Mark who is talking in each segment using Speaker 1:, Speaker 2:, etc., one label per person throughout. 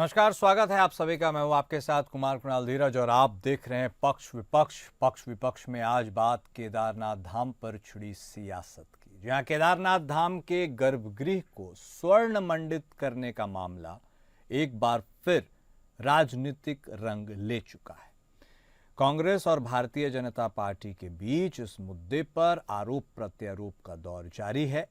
Speaker 1: नमस्कार, स्वागत है आप सभी का। मैं हूं आपके साथ कुमार कुणाल धीरज और आप देख रहे हैं पक्ष विपक्ष में। आज बात केदारनाथ धाम पर छिड़ी सियासत की, जहां केदारनाथ धाम के गर्भगृह को स्वर्ण मंडित करने का मामला एक बार फिर राजनीतिक रंग ले चुका है। कांग्रेस और भारतीय जनता पार्टी के बीच इस मुद्दे पर आरोप प्रत्यारोप का दौर जारी है।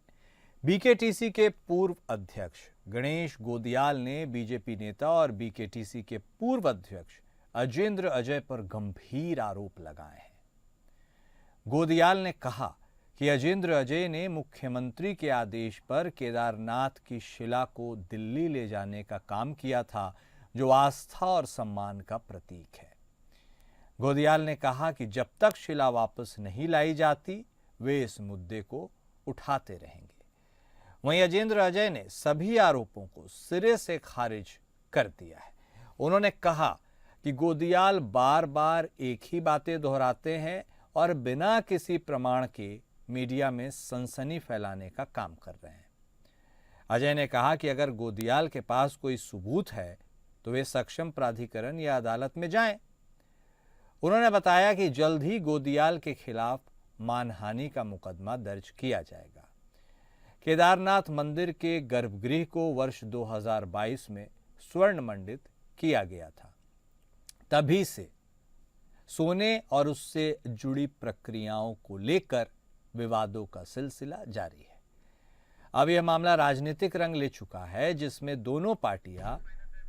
Speaker 1: बीकेटीसी के पूर्व अध्यक्ष गणेश गोदियाल ने बीजेपी नेता और बीकेटीसी के पूर्व अध्यक्ष अजेंद्र अजय पर गंभीर आरोप लगाए हैं। गोदियाल ने कहा कि अजेंद्र अजय ने मुख्यमंत्री के आदेश पर केदारनाथ की शिला को दिल्ली ले जाने का काम किया था, जो आस्था और सम्मान का प्रतीक है। गोदियाल ने कहा कि जब तक शिला वापस नहीं लाई जाती, वे इस मुद्दे को उठाते रहेंगे। वहीं अजेंद्र अजय ने सभी आरोपों को सिरे से खारिज कर दिया है। उन्होंने कहा कि गोदियाल बार बार एक ही बातें दोहराते हैं और बिना किसी प्रमाण के मीडिया में सनसनी फैलाने का काम कर रहे हैं। अजय ने कहा कि अगर गोदियाल के पास कोई सबूत है तो वे सक्षम प्राधिकरण या अदालत में जाएं। उन्होंने बताया कि जल्द ही गोदियाल के खिलाफ मानहानि का मुकदमा दर्ज किया जाएगा। केदारनाथ मंदिर के गर्भगृह को वर्ष 2022 में स्वर्ण मंडित किया गया था। तभी से सोने और उससे जुड़ी प्रक्रियाओं को लेकर विवादों का सिलसिला जारी है। अब यह मामला राजनीतिक रंग ले चुका है, जिसमें दोनों पार्टियां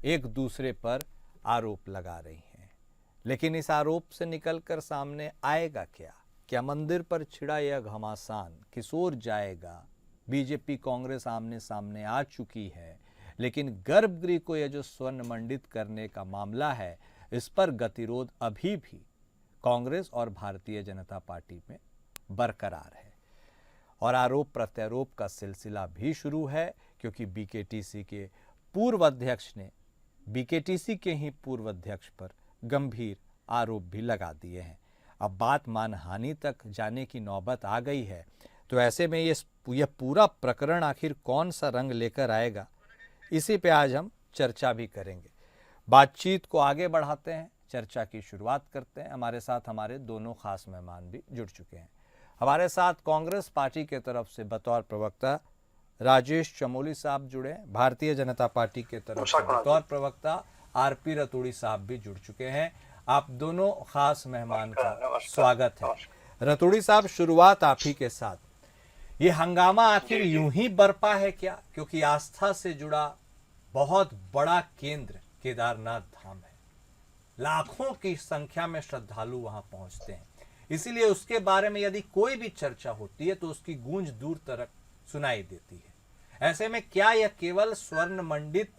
Speaker 1: एक दूसरे पर आरोप लगा रही हैं। लेकिन इस आरोप से निकलकर सामने आएगा क्या? क्या मंदिर पर छिड़ा यह घमासान किस ओर जाएगा? बीजेपी कांग्रेस आमने सामने आ चुकी है, लेकिन गर्भगृह को यह जो स्वर्ण मंडित करने का मामला है, इस पर गतिरोध अभी भी कांग्रेस और भारतीय जनता पार्टी में बरकरार है और आरोप प्रत्यारोप का सिलसिला भी शुरू है, क्योंकि बीकेटीसी के पूर्व अध्यक्ष ने बीकेटीसी के ही पूर्व अध्यक्ष पर गंभीर आरोप भी लगा दिए हैं। अब बात मानहानि तक जाने की नौबत आ गई है, तो ऐसे में यह पूरा प्रकरण आखिर कौन सा रंग लेकर आएगा, इसी पे आज हम चर्चा भी करेंगे। बातचीत को आगे बढ़ाते हैं, चर्चा की शुरुआत करते हैं। हमारे साथ हमारे दोनों खास मेहमान भी जुड़ चुके हैं। हमारे साथ कांग्रेस पार्टी के तरफ से बतौर प्रवक्ता राजेश चमोली साहब जुड़े हैं। भारतीय जनता पार्टी के तरफ से बतौर प्रवक्ता आरपी रतूड़ी साहब भी जुड़ चुके हैं। आप दोनों खास मेहमान का स्वागत है। रतूड़ी साहब, शुरुआत आप ही के साथ। ये हंगामा आखिर यूं ही बरपा है क्या? क्योंकि आस्था से जुड़ा बहुत बड़ा केंद्र केदारनाथ धाम है, लाखों की संख्या में श्रद्धालु वहां पहुंचते हैं, इसीलिए उसके बारे में यदि कोई भी चर्चा होती है तो उसकी गूंज दूर तक सुनाई देती है। ऐसे में क्या यह केवल स्वर्ण मंडित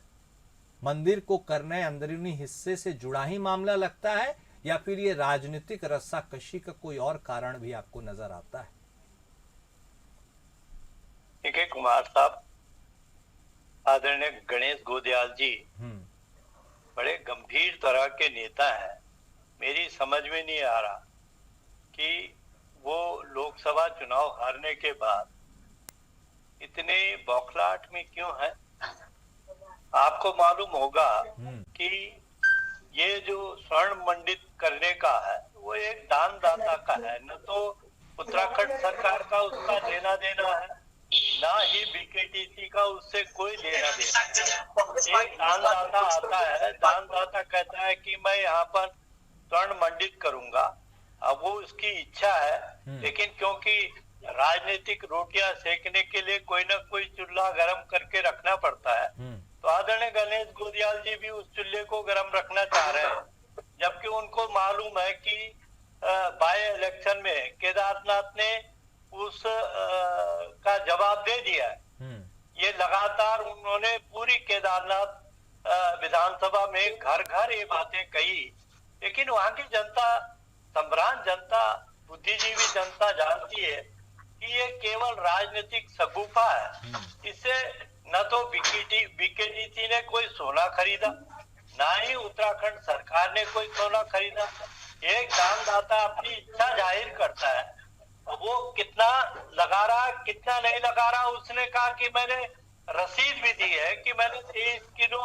Speaker 1: मंदिर को करने अंदरूनी हिस्से से जुड़ा ही मामला लगता है, या फिर ये राजनीतिक रस्साकशी का कोई और कारण भी आपको नजर आता है?
Speaker 2: ठीक है कुमार साहब, आदरणीय गणेश गोदियाल जी बड़े गंभीर तरह के नेता हैं। मेरी समझ में नहीं आ रहा कि वो लोकसभा चुनाव हारने के बाद इतने बौखलाहट में क्यों है। आपको मालूम होगा कि ये जो स्वर्ण मंडित करने का है वो एक दानदाता का है, न तो उत्तराखंड सरकार का उसका लेना देना है, ना ही बीकेटीसी का उससे कोई लेना देना। एक दानदाता आता है, दानदाता कहता है कि मैं यहाँ पर स्वर्ण मंडित करूंगा। अब वो उसकी इच्छा है, लेकिन क्योंकि राजनीतिक रोटियां सेकने के लिए कोई ना कोई चूल्हा गर्म करके रखना पड़ता है, तो आदरणीय गणेश गोदियाल जी भी उस चूल्हे को गर्म रखना चाह रहे हैं, जबकि उनको मालूम है कि बाय इलेक्शन में केदारनाथ ने उस का जवाब दे दिया है। ये लगातार उन्होंने पूरी केदारनाथ विधानसभा में घर घर ये बातें कही, लेकिन वहां की जनता, संभ्रांत जनता, बुद्धिजीवी जनता जानती है कि ये केवल राजनीतिक शगुफा है। इससे न तो बीकेटीसी ने कोई सोना खरीदा, ना ही उत्तराखंड सरकार ने कोई सोना खरीदा। एक दानदाता अपनी इच्छा जाहिर करता है, वो कितना लगा रहा कितना नहीं लगा रहा, उसने कहा कि मैंने रसीद भी दी है कि मैंने 23 किलो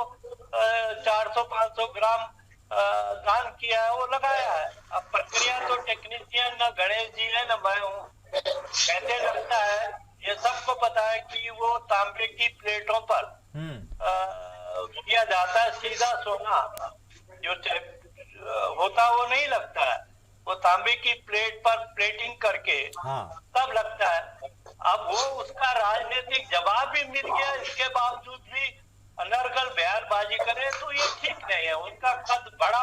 Speaker 2: 400-500 ग्राम दान किया है, वो लगाया है। अब प्रक्रिया तो टेक्नीशियन न गणेश जी है न मैं हूँ। कैसे लगता है ये सबको पता है कि वो तांबे की प्लेटों पर किया जाता है। सीधा सोना जो होता वो नहीं लगता है, वो तांबे की प्लेट पर प्लेटिंग करके तब लगता है। अब वो उसका राजनीतिक जवाब भी मिल गया, इसके बावजूद भी अनर्गल बयानबाजी करे तो ये ठीक नहीं है। उनका कद बड़ा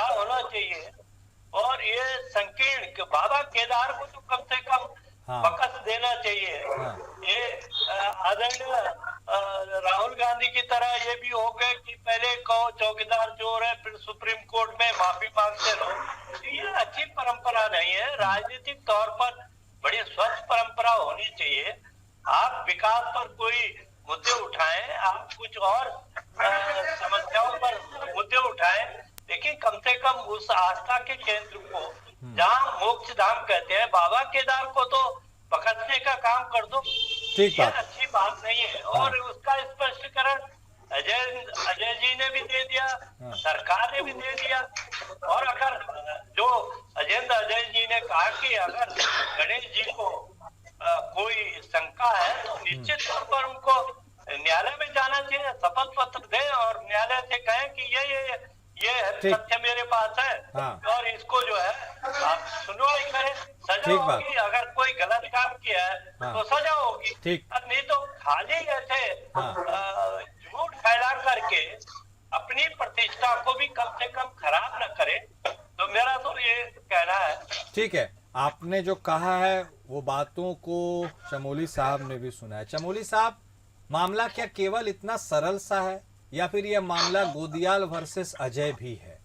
Speaker 2: होना चाहिए। और ये संकीर्ण कि बाबा केदार को तो कम से कम बकस देना चाहिए। ये आदरणीय राहुल गांधी की तरह ये भी हो गए कि पहले कहो चौकीदार चोर है, फिर सुप्रीम कोर्ट में माफी मांगते रहो। ये अच्छी परंपरा नहीं है। राजनीतिक तौर पर बड़ी स्वच्छ परंपरा होनी चाहिए। आप विकास पर कोई मुद्दे उठाएं, आप कुछ और समस्याओं पर मुद्दे उठाएं, लेकिन कम से कम उस आस्था के केंद्र को जहाँ मोक्ष धाम कहते हैं, बाबा केदार को तो पकड़ने का काम कर दो।
Speaker 1: ठीक
Speaker 2: ये
Speaker 1: बात।
Speaker 2: अच्छी बात नहीं है। और उसका स्पष्टीकरण अजय जी ने भी दे दिया, सरकार ने भी दे दिया। और अगर जो अजय जी ने कहा कि अगर गणेश जी को कोई शंका है तो निश्चित तौर पर उनको न्यायालय में जाना चाहिए, शपथ पत्र दे और न्यायालय से कहें कि ये तथ्य मेरे पास है और इसको जो है आप सुनवाई करें, सजा होगी। अगर कोई गलत काम किया है तो सजा होगी। नहीं तो खाली ऐसे झूठ फैला करके अपनी प्रतिष्ठा को भी कम से कम खराब न करे। तो मेरा तो ये कहना है।
Speaker 1: ठीक है, आपने जो कहा है वो बातों को चमोली साहब ने भी सुना है। चमोली साहब, मामला क्या केवल इतना सरल सा है या फिर यह मामला गोदियाल वर्सेस अजय भी है?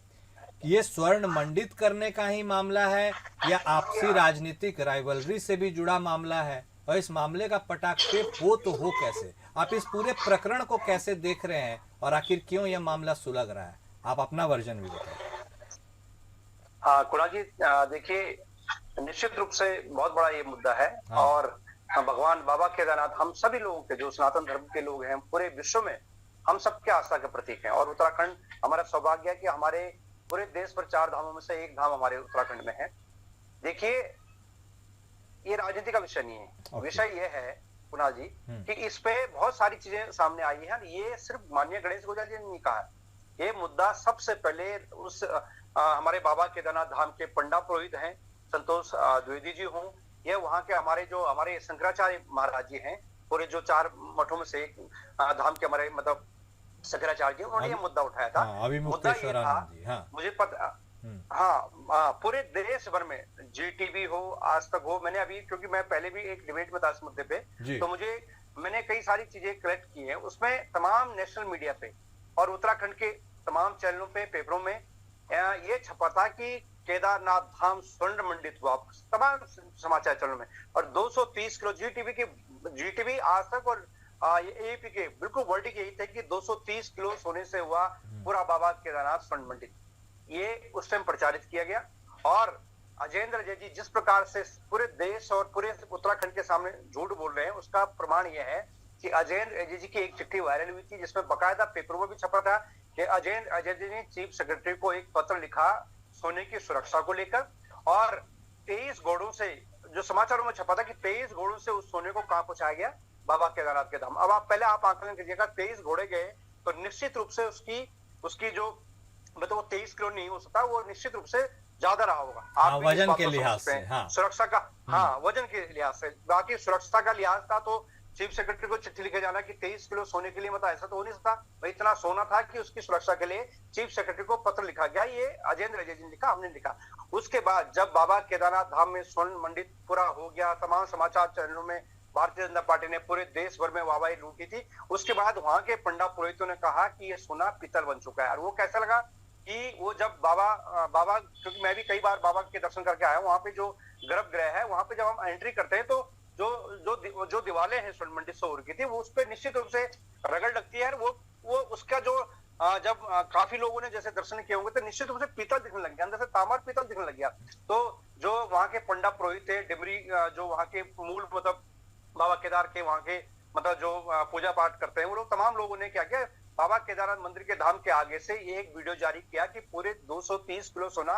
Speaker 1: ये स्वर्ण मंडित करने का ही मामला है या आपसी राजनीतिक राइवलरी से भी जुड़ा मामला है? और इस मामले का पटाक्षेप हो तो हो कैसे? आप इस पूरे प्रकरण को कैसे देख रहे हैं और आखिर क्यों यह मामला सुलग रहा है? आप अपना वर्जन भी बताएं।
Speaker 3: हाँ कुणाल जी, देखिए निश्चित रूप से बहुत बड़ा ये मुद्दा है। और भगवान बाबा केदारनाथ हम सभी लोगों के, जो सनातन धर्म के लोग हैं पूरे विश्व में, हम सबके आस्था के प्रतीक हैं। और उत्तराखंड हमारा सौभाग्य है कि हमारे पूरे देश पर 4 धामों में से एक धाम हमारे उत्तराखंड में है। देखिए ये राजनीति का विषय नहीं है। विषय ये है कुणाल जी कि इस पे बहुत सारी चीजें सामने आई हैं। ये सिर्फ माननीय गणेश गोदियाल जी ने नहीं कहा, ये मुद्दा सबसे पहले उस हमारे बाबा केदारनाथ धाम के पंडा पुरोहित हैं, संतोष द्विवेदी जी हों, ये वहाँ के हमारे शंकराचार्य महाराज जी हैं, पूरे जो 4 मठों में से एक धाम के हमारे मतलब शंकराचार्य जी, उन्होंने ये मुद्दा उठाया था। मुद्दा ये था, मुझे पता, पूरे देश भर में जीटीवी हो, आज तक हो, मैंने अभी, क्योंकि मैं पहले भी एक डिबेट में था इस मुद्दे पे, तो मैंने कई सारी चीजें कलेक्ट की हैं। उसमें तमाम नेशनल मीडिया पे और उत्तराखंड के तमाम चैनलों पे, पेपरों में ये छपा था कि केदारनाथ धाम स्वर्ण मंडित हुआ, तमाम समाचार चैनलों में। और 230 किलो जीटीवी आज तक और एएपी के बिल्कुल वर्डिंग यही थे कि 230 किलो सोने से हुआ पूरा बाबा केदारनाथ स्वर्ण मंडित। ये उस टाइम प्रचारित किया गया। और अजयेंद्र अजय जी जिस प्रकार से पूरे देश और पूरे उत्तराखंड के सामने झूठ बोल रहे हैं, उसका प्रमाण यह है कि अजयेंद्र अजय जी की एक चिट्ठी वायरल हुई थी, जिसमें बकायदा पेपरों में भी छपा था कि अजयेंद्र अजय जी ने चीफ सेक्रेटरी को एक पत्र लिखा सोने की सुरक्षा को लेकर। और 23 घोड़ों से, जो समाचारों में छपा था कि 23 घोड़ों से उस सोने को कहां पहुंचाया गया, बाबा केदारनाथ के धाम। अब आप पहले आंकलन कीजिएगा, 23 घोड़े गए तो निश्चित रूप से उसकी जो मतलब वो 23 किलो नहीं हो सकता, वो निश्चित रूप से ज्यादा रहा होगा। आप
Speaker 1: वजन के लिहाज से,
Speaker 3: सुरक्षा का, वजन के लिहाज से। बाकी सुरक्षा का लिहाज था तो चीफ सेक्रेटरी को चिट्ठी लिखे जाना कि 23 किलो सोने के लिए, मतलब ऐसा तो हो नहीं सकता भाई, इतना सोना था कि उसकी सुरक्षा के लिए चीफ सेक्रेटरी को पत्र लिखा गया। ये अजयेंद्र अजय जी ने लिखा, हमने लिखा। उसके बाद जब बाबा केदारनाथ धाम में स्वर्ण मंडित पूरा हो गया, तमाम समाचार चैनलों में भारतीय जनता पार्टी ने पूरे देश भर में वाहवाही लूटी थी। उसके बाद वहां के पंडा पुरोहितों ने कहा कि ये सोना पीतल बन चुका है। और वो कैसा लगा कि वो जब बाबा, क्योंकि मैं भी कई बार बाबा के दर्शन करके आया हूँ, वहां पे जो गर्भगृह है, वहां पे जब हम एंट्री करते हैं तो जो दीवारें हैं स्वर्ण मंडित से की थी, वो उस पर निश्चित रूप से रगड़ लगती है। वो उसका जो जब काफी लोगों ने जैसे दर्शन किए होंगे तो निश्चित रूप से पीतल दिखने लग गया, अंदर से तांबा पीतल दिखने लग गया। तो जो वहां के पंडा पुरोहित थे, डिमरी, जो वहां के मूल मतलब बाबा केदार के वहां के मतलब जो पूजा पाठ करते हैं, वो लोग तमाम लोगों ने क्या किया, बाबा केदारनाथ मंदिर के धाम के आगे से ये एक वीडियो जारी किया कि पूरे 230 किलो सोना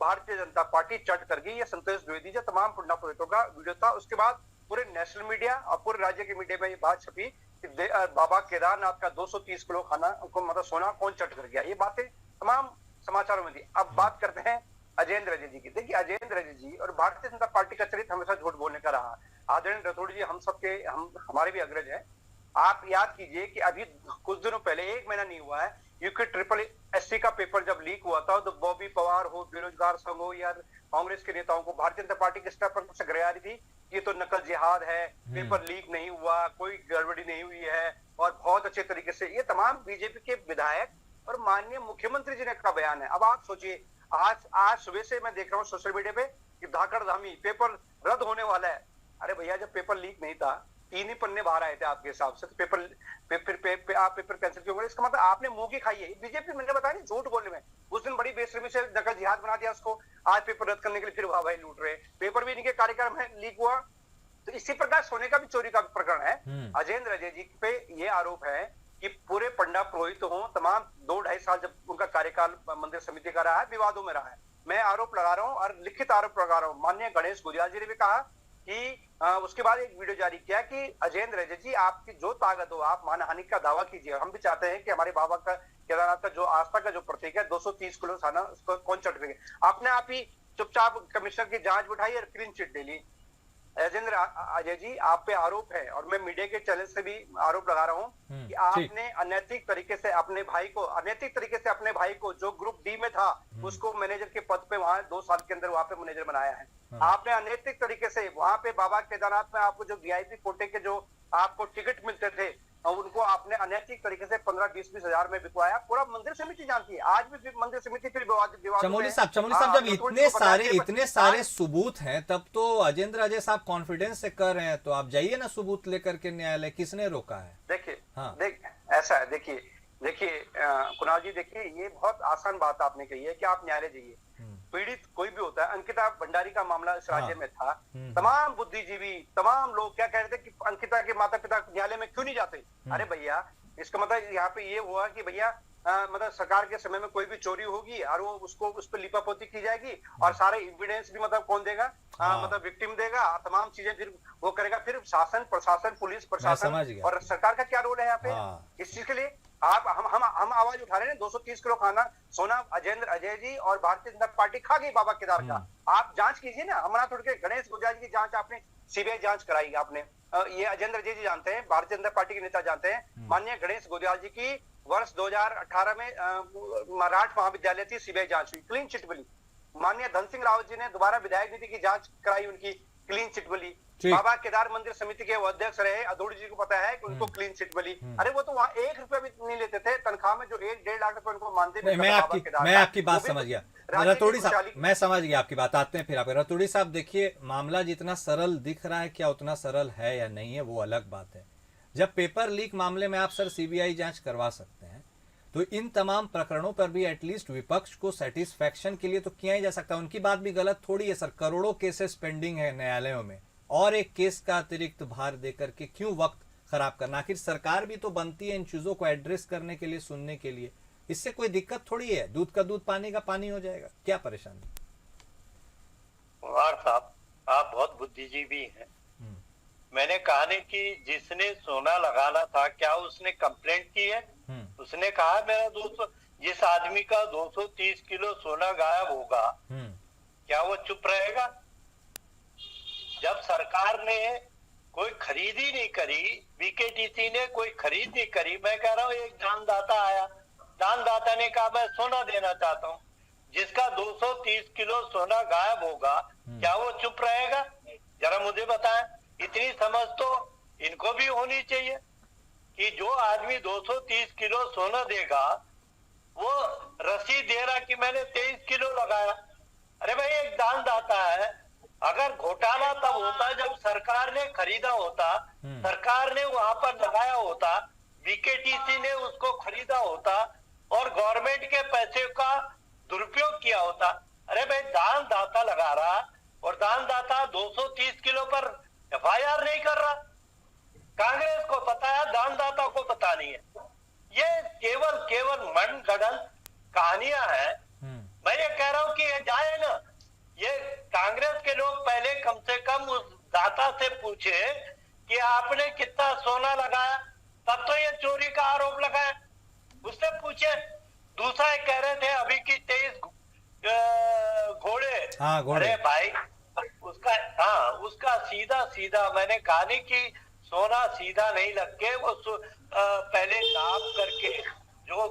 Speaker 3: भारतीय जनता पार्टी चट कर गई। ये संतोष द्विवेदी जो तमाम पुण्य पुरोहितों का वीडियो था। उसके बाद पूरे नेशनल मीडिया और पूरे राज्य के मीडिया में ये बात छपी कि बाबा केदारनाथ का 230 किलो खाना को मतलब सोना कौन चट कर गया। ये बातें तमाम समाचारों में थी। अब बात करते हैं अजयेंद्र अजय जी की। देखिए अजयेंद्र अजय जी और भारतीय जनता पार्टी का चरित्र हमेशा झूठ बोलने का रहा। आदरणीय राठौड़ जी हम हमारे भी अग्रज है। आप याद कीजिए कि अभी कुछ दिनों पहले, 1 महीना नहीं हुआ है, यूके ट्रिपल एससी का पेपर जब लीक हुआ था तो बॉबी पवार हो, बेरोजगार संघ हो या कांग्रेस के नेताओं को भारतीय जनता पार्टी के स्तर पर गरे आ रही थी ये तो नकल जिहाद है, पेपर लीक नहीं हुआ, कोई गड़बड़ी नहीं हुई है और बहुत अच्छे तरीके से। ये तमाम बीजेपी के विधायक और माननीय मुख्यमंत्री जी ने का बयान है। अब आप सोचिए, आज सुबह से मैं देख रहा हूँ सोशल मीडिया पे कि धाकड़ धामी पेपर रद्द होने वाला है। अरे भैया जब पेपर लीक नहीं था 3 ही पन्ने बाहर आए थे आपके हिसाब से, तो आप पेपर कैंसिल क्यों करें? इसका मतलब आपने मुंह की खाई है। बीजेपी मैंने बताया नहीं झूठ बोलने में। उस दिन बड़ी बेशर्मी से नकल जिहाद बना दिया उसको, आज पेपर रद्द करने के लिए फिर वाह भाई लूट रहे। पेपर भी इनके कार्यक्रम में लीक हुआ। तो इसी प्रकार सोने का भी चोरी का प्रकरण है। अजयेंद्र अजय जी पे ये आरोप है कि पूरे पंडा पुरोहित हो, तमाम 2-2.5 साल जब उनका कार्यकाल मंदिर समिति का रहा है, विवादों में रहा है। मैं आरोप लगा रहा हूं और लिखित आरोप लगा रहा हूं। माननीय गणेश गुजियाल जी ने भी कहा कि उसके बाद एक वीडियो जारी किया कि अजयेंद्र अजय जी आपकी जो ताकत हो आप मानहानि का दावा कीजिए। हम भी चाहते हैं कि हमारे बाबा का केदारनाथ का जो आस्था का जो प्रतीक है 230 किलो खाना उसको कौन चट देंगे। आपने आप ही चुपचाप कमिश्नर की जांच बिठाई और क्लीन चिट ले ली। अजयेंद्र अजय जी आप पे आरोप है और मैं मीडिया के चैनल से भी आरोप लगा रहा हूं कि आपने अनैतिक तरीके से अपने भाई को जो ग्रुप डी में था उसको मैनेजर के पद पे वहां 2 साल के अंदर वहां पे मैनेजर बनाया है। आपने अनैतिक तरीके से वहां पे बाबा केदारनाथ में आपको जो वीआईपी कोटे के जो आपको टिकट मिलते थे और उनको आपने अनैतिक तरीके से 15-20 हजार में बिकवाया। पूरा मंदिर समिति जानती है। आज भी मंदिर समिति फिर विवाद
Speaker 1: चमोली साहब जब इतने सारे सबूत हैं तब तो अजयेंद्र अजय साहब कॉन्फिडेंस से कर रहे हैं, तो आप जाइए ना सबूत लेकर के न्यायालय, किसने रोका है?
Speaker 3: देखिए
Speaker 1: हाँ।
Speaker 3: ऐसा है, देखिए कुणाल जी, देखिए ये बहुत आसान बात आपने कही है कि आप न्यायालय जाइए। पीड़ित कोई भी होता है, अंकिता भंडारी का मामला इस राज्य में था। तमाम बुद्धिजीवी, तमाम लोग क्या कह रहे थे कि अंकिता के माता पिता न्यायालय में क्यों नहीं जाते। अरे भैया इसका मतलब यहाँ पे ये हुआ कि भैया मतलब सरकार के समय में कोई भी चोरी होगी और वो उसको उस पर लिपापोती की जाएगी और सारे एविडेंस भी मतलब कौन देगा, मतलब विक्टिम देगा, तमाम चीजें फिर वो करेगा। फिर शासन प्रशासन पुलिस प्रशासन और सरकार का क्या रोल है यहाँ पे इस चीज के लिए? आप हम आवाज उठा रहे हैं। 230 किलो खाना सोना अजयेंद्र अजय जी और भारतीय जनता पार्टी खा गई बाबा केदार का। आप जांच कीजिए ना। अमरनाथ उठ के गणेश गुजियाल जी की जांच आपने सीबीआई जांच कराई आपने, ये अजयेंद्र अजय जी जानते हैं, भारतीय जनता पार्टी के नेता जानते हैं। माननीय गणेश गुजियाल जी की वर्ष 2018 में मराठ महाविद्यालय थी, सीबीआई जांच हुई, क्लीन चिट मिली। माननीय धन सिंह रावत जी ने दोबारा विधायक निधि की जांच कराई, उनकी क्लीन चिट मिली। बाबा केदार मंदिर समिति के वो अध्यक्ष रहे, अधूरी जी को पता है कि उनको क्लीन चिट मिली। अरे वो तो वहां 1 रुपया भी नहीं लेते थे तनख्वाह में, जो 1-1.5 लाख रुपए उनको मानते।
Speaker 1: मैं आपकी बात समझ गया रतोड़ी साहब, मैं समझ गया आपकी बात। आते हैं फिर आप रतोड़ी साहब। देखिए मामला जितना सरल दिख रहा है, क्या उतना सरल है या नहीं है वो अलग बात है। जब पेपर लीक मामले में आप सर सीबीआई जांच करवा सकते हैं तो इन तमाम प्रकरणों पर भी एटलीस्ट विपक्ष को सेटिस्फैक्शन के लिए तो किया ही जा सकता है। उनकी बात भी गलत थोड़ी है सर। करोड़ों केसेस पेंडिंग है न्यायालयों में और एक केस का अतिरिक्त भार देकर के क्यों वक्त खराब करना? आखिर सरकार भी तो बनती है इन चीजों को एड्रेस करने के लिए, सुनने के लिए। इससे कोई दिक्कत थोड़ी है, दूध का दूध पानी का पानी हो जाएगा। क्या परेशानी?
Speaker 2: कुमार साहब आप बहुत बुद्धिजीवी हैं। मैंने कहा नहीं कि जिसने सोना लगाना था क्या उसने कंप्लेंट की है? उसने कहा मेरा 200, जिस आदमी का 230 किलो सोना गायब होगा क्या वो चुप रहेगा? जब सरकार ने कोई खरीद ही नहीं करी, बीकेटीसी ने कोई खरीद नहीं करी, मैं कह रहा हूँ एक दानदाता आया, दानदाता ने कहा मैं सोना देना चाहता हूँ, जिसका 230 किलो सोना गायब होगा क्या वो चुप रहेगा? जरा मुझे बताएं। इतनी समझ तो इनको भी होनी चाहिए कि जो आदमी 230 किलो सोना देगा वो रसीद दे रहा कि मैंने 23 किलो लगाया। अरे भाई एक दानदाता है। अगर घोटाला तब होता जब सरकार ने खरीदा होता, सरकार ने वहां पर लगाया होता, बीकेटीसी ने उसको खरीदा होता और गवर्नमेंट के पैसे का दुरुपयोग किया होता। अरे भाई दानदाता लगा रहा और दानदाता 230 किलो पर एफआईआर नहीं कर रहा। कांग्रेस को पता है, दानदाता को पता नहीं है। ये केवल केवल मनगढ़ंत कहानियां हैं। मैं ये कह रहा हूं कि ये जाए ना, ये कांग्रेस के लोग पहले कम से कम उस दाता से पूछे कि आपने कितना सोना लगाया, तब तो ये चोरी का आरोप लगाया, उससे पूछे। दूसरा ये कह रहे थे अभी की 23 घोड़े।
Speaker 1: हाँ, घोड़े।
Speaker 2: अरे भाई, उसका हाँ, उसका सीधा सीधा मैंने कहा नहीं कि सोना सीधा नहीं लग के वो पहले नाप करके, जो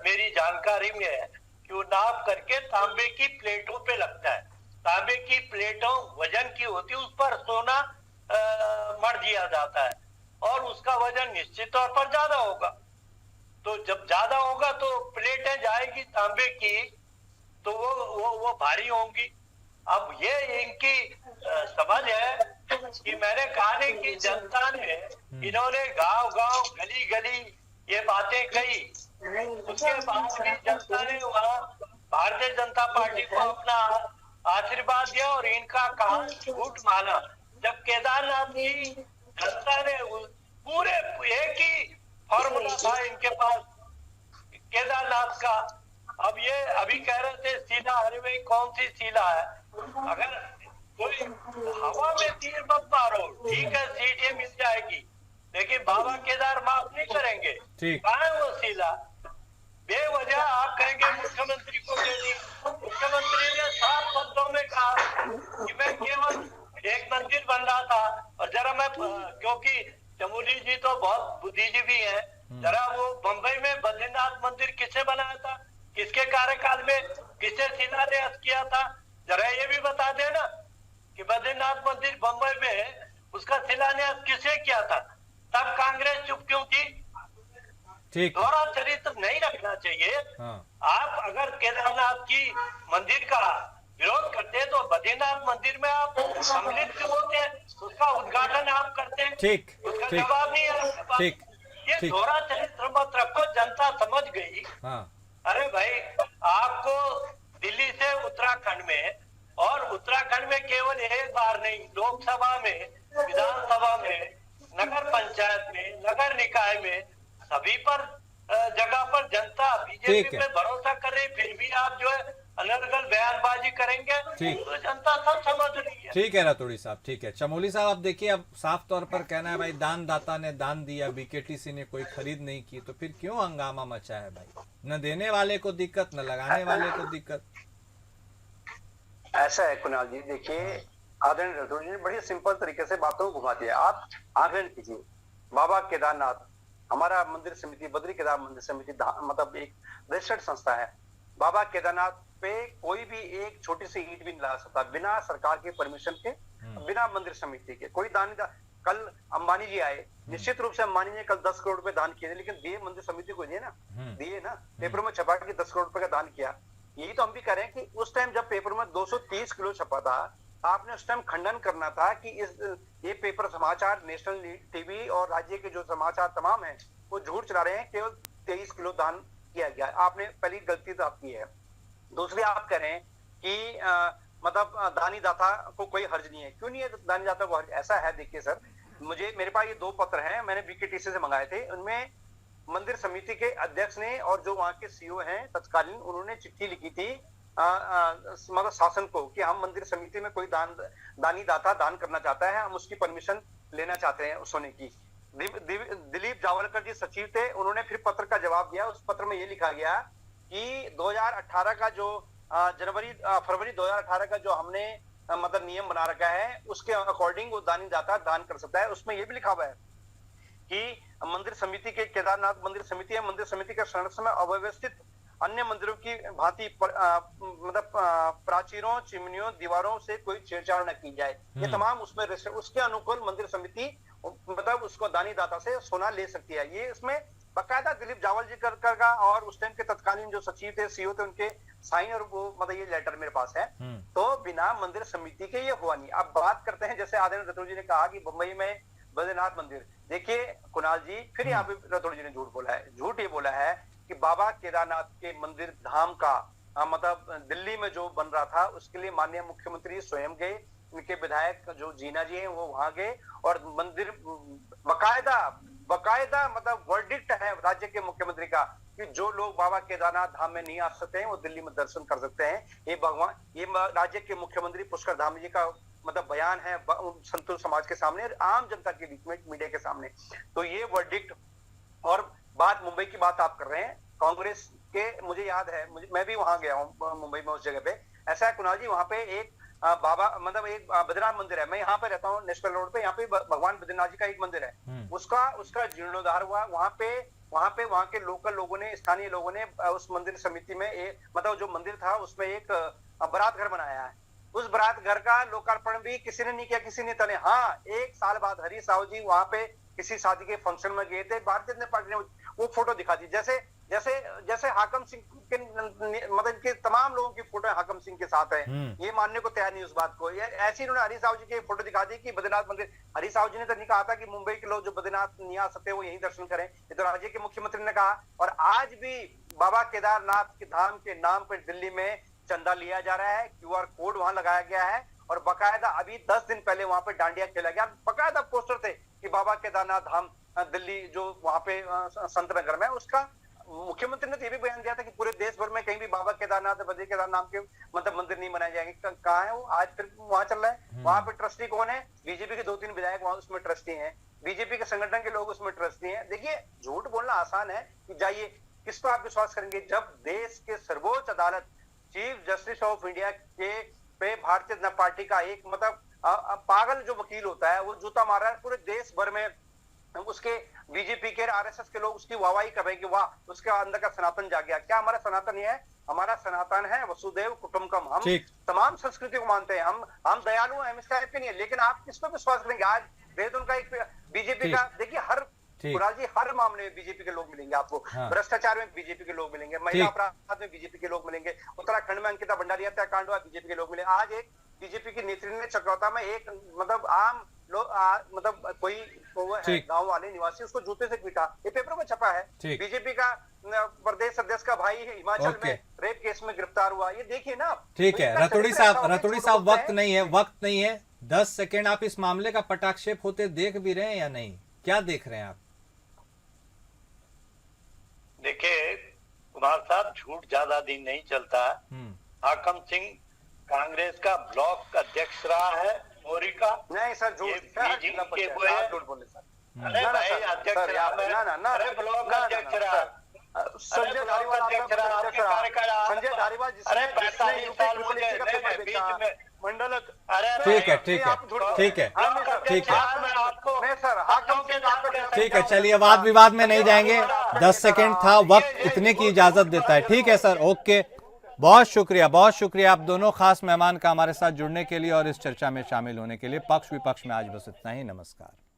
Speaker 2: मेरी जानकारी में है कि वो नाप करके तांबे की प्लेटों पे लगता है। तांबे की प्लेटों वजन की होती है, उस पर सोना मढ़ दिया जाता है और उसका वजन निश्चित तौर पर ज्यादा होगा। तो जब ज्यादा होगा तो प्लेटें जाएगी तांबे की, तो वो भारी होंगी। अब ये इनकी समझ है कि मैंने कहा नहीं कि जनता ने, इन्होंने गांव गांव गली गली ये बातें कही, उसके बाद भी जनता ने वहाँ भारतीय जनता पार्टी को अपना आशीर्वाद दिया और इनका कहा झूठ माना। जब केदारनाथ की जनता ने पूरे एक ही फॉर्मूला था इनके पास केदारनाथ का। अब ये अभी कह रहे थे शीला, अरे भाई कौन सी शीला है? अगर कोई हवा में तीर मत मारो, ठीक है सीटें मिल जाएगी, लेकिन बाबा केदार माफ नहीं करेंगे। कहाँ है वो शीला? बेवजह आप कहेंगे मुख्यमंत्री को दे दी। मुख्यमंत्री ने साफ शब्दों में कहा कि मैं केवल एक मंदिर बन रहा था, और जरा मैं, क्योंकि चमोली जी तो बहुत बुद्धिजीवी है, जरा वो बंबई में बद्रीनाथ मंदिर किसने बनाया था, किसके कार्यकाल में, किसने शिलान्यास किया था, जरा ये भी बता देना कि बद्रीनाथ मंदिर बंबई में उसका शिलान्यास किसने किया था, तब कांग्रेस चुप क्यों थी?
Speaker 1: ठीक,
Speaker 2: दोहरा चरित्र नहीं रखना चाहिए।
Speaker 1: हाँ।
Speaker 2: आप अगर केदारनाथ की मंदिर का विरोध करते हैं तो बद्रीनाथ मंदिर में आप सम्मिलित क्यों होते हैं? उसका उद्घाटन आप करते हैं,
Speaker 1: ठीक,
Speaker 2: उसका
Speaker 1: ठीक,
Speaker 2: जवाब नहीं है आपके पास।
Speaker 1: ठीक,
Speaker 2: ये
Speaker 1: ठीक।
Speaker 2: दोहरा चरित्र मत रखो, जनता समझ गई।
Speaker 1: हाँ।
Speaker 2: अरे भाई, आपको दिल्ली से उत्तराखंड में, और उत्तराखंड में केवल एक बार नहीं, लोकसभा में, विधानसभा में, नगर पंचायत में, नगर निकाय में, सभी पर जगह पर जनता बीजेपी पे भरोसा कर रही, फिर भी आप जो है अनर्गल बयानबाजी करेंगे, तो जनता सब समझ रही है।
Speaker 1: ठीक है रतोड़ी साहब, ठीक है। चमोली साहब, आप देखिए, अब साफ तौर पर कहना है भाई दानदाता ने दान दिया, बीकेटीसी ने कोई खरीद नहीं की, तो फिर क्यों हंगामा मचा है भाई? न देने वाले को दिक्कत, न लगाने वाले को दिक्कत।
Speaker 3: ऐसा है कुणाल जी, देखिए आदरणीय रतोड़ी जी ने बड़ी सिंपल तरीके से बातों को घुमा दिया। आप आकलन कीजिए, बाबा केदारनाथ हमारा मंदिर समिति, बद्री केदार मंदिर समिति मतलब एक रजिस्टर्ड संस्था है। बाबा केदारनाथ पे कोई भी एक छोटी सी ईंट भी नहीं लगा सकता बिना सरकार के परमिशन के, बिना मंदिर समिति के। कोई दान, कल अंबानी जी आए, निश्चित रूप से अंबानी ने कल 10 करोड़ रुपए दान किए, लेकिन दिए मंदिर समिति को दिए ना, दिए ना, पेपर में छपा के 10 करोड़ रुपए का दान किया। यही तो हम भी कह रहे हैं कि उस टाइम जब पेपर में 230 किलो छपा था, आपने उस टाइम खंडन करना था कि ये पेपर समाचार, नेशनल टीवी और राज्य के जो समाचार तमाम है वो झूठ चला रहे हैं, केवल 23 किलो दान किया गया। आपने पहली गलती तो आपकी है। दूसरी, आप कह रहे हैं कि मतलब दानी दाता को कोई हर्ज नहीं है। क्यों नहीं है दानी दाता को हर्ज? ऐसा है, देखिए सर, मेरे पास ये 2 पत्र हैं, मैंने बीकेटीसी से मंगाए थे। उनमें मंदिर समिति के अध्यक्ष ने और जो वहां के सीईओ हैं तत्कालीन, उन्होंने चिट्ठी लिखी थी मतलब शासन को कि हम मंदिर समिति में कोई दानी दाता दान करना चाहता है, हम उसकी परमिशन लेना चाहते हैं उस होने की। दिलीप जावलकर जी सचिव थे, उन्होंने फिर पत्र का जवाब दिया। उस पत्र में ये लिखा गया कि 2018 का जो फरवरी 2018 का जो हमने मतलब नियम बना रखा है, उसके अकॉर्डिंग वो दानी दाता दान कर सकता है। उसमें ये भी लिखा हुआ है कि मंदिर समिति के, केदारनाथ मंदिर समिति है, मंदिर समिति का संरक्षण में अव्यवस्थित अन्य मंदिरों की भांति मतलब प्राचीरों, चिमनियों, दीवारों से कोई छेड़छाड़ न की जाए। ये तमाम उसमें उसके अनुकूल मंदिर समिति मतलब उसको दानी दाता से सोना ले सकती है। ये इसमें बकायदा दिलीप जावल जी का और उस टाइम के तत्कालीन जो सचिव थे, सीईओ थे, उनके साइन और वो मतलब ये लेटर मेरे पास है। तो बिना मंदिर समिति के ये हुआ नहीं। अब बात करते हैं, जैसे आदरणीय रतोड़ी जी ने कहा कि बंबई में बद्रीनाथ मंदिर, देखिए कुणाल जी, फिर यहाँ पे रतोड़ी जी ने झूठ बोला है। झूठ ये बोला है कि बाबा केदारनाथ के मंदिर धाम का मतलब दिल्ली में जो बन रहा था, उसके लिए माननीय मुख्यमंत्री स्वयं गए, इनके विधायक जो जीना जी हैं वो वहां गए और मंदिर बकायदा बकायदा मतलब वर्डिक्ट है राज्य के मुख्यमंत्री का कि जो लोग बाबा केदारनाथ धाम में नहीं आ सकते हैं वो दिल्ली में दर्शन कर सकते हैं। ये राज्य के मुख्यमंत्री पुष्कर धाम जी का मतलब बयान है संतुल समाज के सामने, आम जनता के बीच में, मीडिया के सामने। तो ये वर्डिक्ट और बात मुंबई की बात आप कर रहे हैं, कांग्रेस के मुझे याद है, मैं भी वहां गया हूँ मुंबई में, उस जगह पे ऐसा है कुणाल जी, वहां पे एक बाबा मतलब एक बद्रीनाथ मंदिर है, मैं यहाँ पे रहता हूँ नेशनल रोड पे, यहाँ पे भगवान बद्रीनाथ जी का एक मंदिर है, उसका जीर्णोद्धार हुआ। वहां के लोकल लोगों ने, स्थानीय लोगों ने उस मंदिर समिति में मतलब जो मंदिर था उसमें एक बारात घर बनाया है। उस बारात घर का लोकार्पण भी किसी ने नहीं किया, किसी नेता ने। हाँ, एक साल बाद हरीश राव जी वहां पे किसी शादी के फंक्शन में गए थे, भारतीय जनता पार्टी ने वो फोटो दिखा दी, जैसे हाकम सिंह के मतलब इनके तमाम लोगों की फोटो हाकम सिंह के साथ है, ये मानने को तैयार नहीं उस बात को। ऐसी इन्होंने हरीश राव जी की फोटो दिखा दी कि बद्रीनाथ मंदिर, हरीश राव जी ने तो नहीं कहा था कि मुंबई के लोग जो बद्रीनाथ नहीं आ सकते वो यही दर्शन करें, ये तो राज्य के मुख्यमंत्री ने कहा। और आज भी बाबा केदारनाथ के धाम के नाम पर दिल्ली में चंदा लिया जा रहा है, QR कोड वहां लगाया गया है, और बकायदा अभी 10 दिन पहले वहां पे डांडिया खेला गया, बकायदा पोस्टर थे कि बाबा केदारनाथ धाम दिल्ली जो वहां पे संत नगर में, उसका मुख्यमंत्री ने तो ये भी बयान दिया था कि पूरे देश भर में कहीं भी बाबा केदारनाथ बद्री केदार नाम के मतलब मंदिर नहीं बनाए जाएंगे। कहाँ है वो? आज फिर वहां चल रहा है। वहां पे ट्रस्टी कौन है? बीजेपी के 2-3 विधायक वहां उसमें ट्रस्टी हैं, बीजेपी के संगठन के लोग उसमें ट्रस्टी हैं। देखिए, झूठ बोलना आसान है कि जाइए, किस पर आप विश्वास करेंगे जब देश के सर्वोच्च अदालत चीफ जस्टिस ऑफ इंडिया के पे भारतीय जनता पार्टी का एक मतलब पागल जो वकील होता है वो जूता मार रहा है पूरे देश भर में, उसके बीजेपी के RSS के लोग उसकी वाहवाही कर रहे हैं कि वाह उसके अंदर का सनातन जाग गया। क्या हमारा सनातन ये है? हमारा सनातन है वसुदेव कुटुंबकम, हम तमाम संस्कृति को मानते हैं, हम दयालु हैं, इसका नहीं है। लेकिन आप किस पर विश्वास करेंगे? आज वेद उनका एक बीजेपी का, देखिए हर कुणाल जी हर मामले में बीजेपी के लोग मिलेंगे आपको, भ्रष्टाचार में बीजेपी के लोग मिलेंगे, महिला अपराध में बीजेपी के लोग मिलेंगे, उत्तराखंड में अंकिता भंडारी हत्याकांड हुआ बीजेपी के लोग मिले। आज एक बीजेपी की नेत्री ने चक्रौता में एक मतलब आम लोग मतलब कोई गांव वाले निवासी उसको जूते से पीटा, ये पेपर में छपा है। बीजेपी का प्रदेश अध्यक्ष का भाई हिमाचल में रेप केस में गिरफ्तार हुआ, ये देखिए ना।
Speaker 1: ठीक है रतोड़ी साहब, वक्त नहीं है, 10 सेकेंड आप इस मामले का पटाक्षेप होते देख भी रहे हैं या नहीं, क्या देख रहे हैं आप?
Speaker 2: देखिए कुमार साहब, झूठ ज्यादा दिन नहीं चलता। हाकम सिंह कांग्रेस का ब्लॉक अध्यक्ष रहा है, मोरी का।
Speaker 3: नहीं सर, झूठ बोले सर।
Speaker 2: अरे भाई अध्यक्ष रहा, अरे ब्लॉक अध्यक्ष रहा,
Speaker 3: संजय धारीवाल संजय धारीवाल
Speaker 2: अरे 45 साल मुझे बीच में मंडल।
Speaker 1: ठीक है ठीक है, चलिए वाद विवाद में नहीं जाएंगे, 10 सेकेंड था वक्त, इतने की इजाजत देता है। ठीक है सर, ओके, बहुत शुक्रिया आप दोनों खास मेहमान का हमारे साथ जुड़ने के लिए और इस चर्चा में शामिल होने के लिए। पक्ष विपक्ष में आज बस इतना ही, नमस्कार।